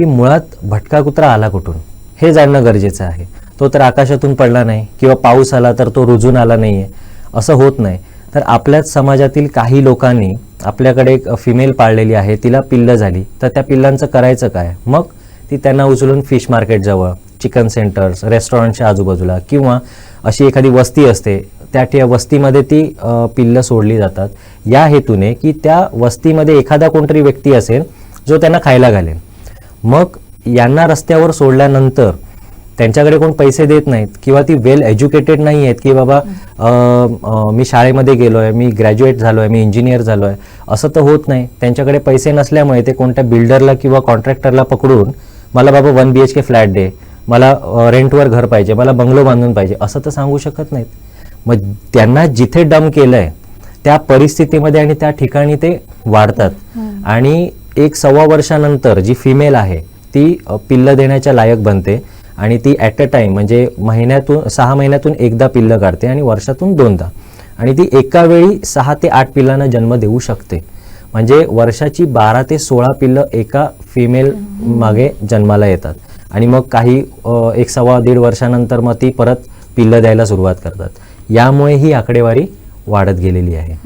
की मुळात भटका कुत्रा आला कुठून हे जाणणं गरजेचं आहे. तो तर आकाशातून पडला नाही किंवा पाऊस आला तर तो रुजून आला नाहीये, असं होत नाही. तर आपल्याच समाजातील काही लोकांनी आपल्याकडे एक फिमेल पाळलेली आहे, तिला पिल्लं झाली, तर त्या पिल्लांचं करायचं काय? मग ती त्यांना उचलून फिश मार्केटजवळ, चिकन सेंटर्स, रेस्टॉरंटच्या आजूबाजूला किंवा अशी एखादी वस्ती असते त्या वस्तीमध्ये ती पिल्लं सोडली जातात या हेतूने की त्या वस्तीमध्ये एखादा कोणतरी व्यक्ती असेल जो त्यांना खायला घालेल. मग यांना रस्त्यावर सोडल्यानंतर त्यांच्याकडे कोण पैसे देत नाहीत किंवा ती वेल एज्युकेटेड नाही आहेत की बाबा मी शाळेमध्ये गेलोय, मी ग्रॅज्युएट झालोय, मी इंजिनियर झालोय, असं तर होत नाही. त्यांच्याकडे पैसे नसल्यामुळे ते कोणत्या बिल्डरला किंवा कॉन्ट्रॅक्टरला पकडून मला बाबा 1 BHK फ्लॅट दे, मला रेंटवर घर पाहिजे, मला बंगलो बांधून पाहिजे, असं तर सांगू शकत नाहीत. मग त्यांना जिथे डम केलंय त्या परिस्थितीमध्ये आणि त्या ठिकाणी ते वाढतात आणि 1-1.25 वर्षानंतर जी फिमेल आहे ती पिल्लं देण्याच्या लायक बनते आणि ती ॲट अ टाइम म्हणजे 6 महिन्यातून एकदा पिल्लं काढते आणि वर्षातून 2दा, आणि ती एका वेळी 6 ते 8 पिल्लांना जन्म देऊ शकते. म्हणजे वर्षाची 12 ते 16 पिल्लं एका फिमेल मागे जन्माला येतात आणि मग काही 1-1.25-1.5 वर्षानंतर मग ती परत पिल्लं द्यायला सुरुवात करतात. यामुळे ही आकडेवारी वाढत गेलेली आहे.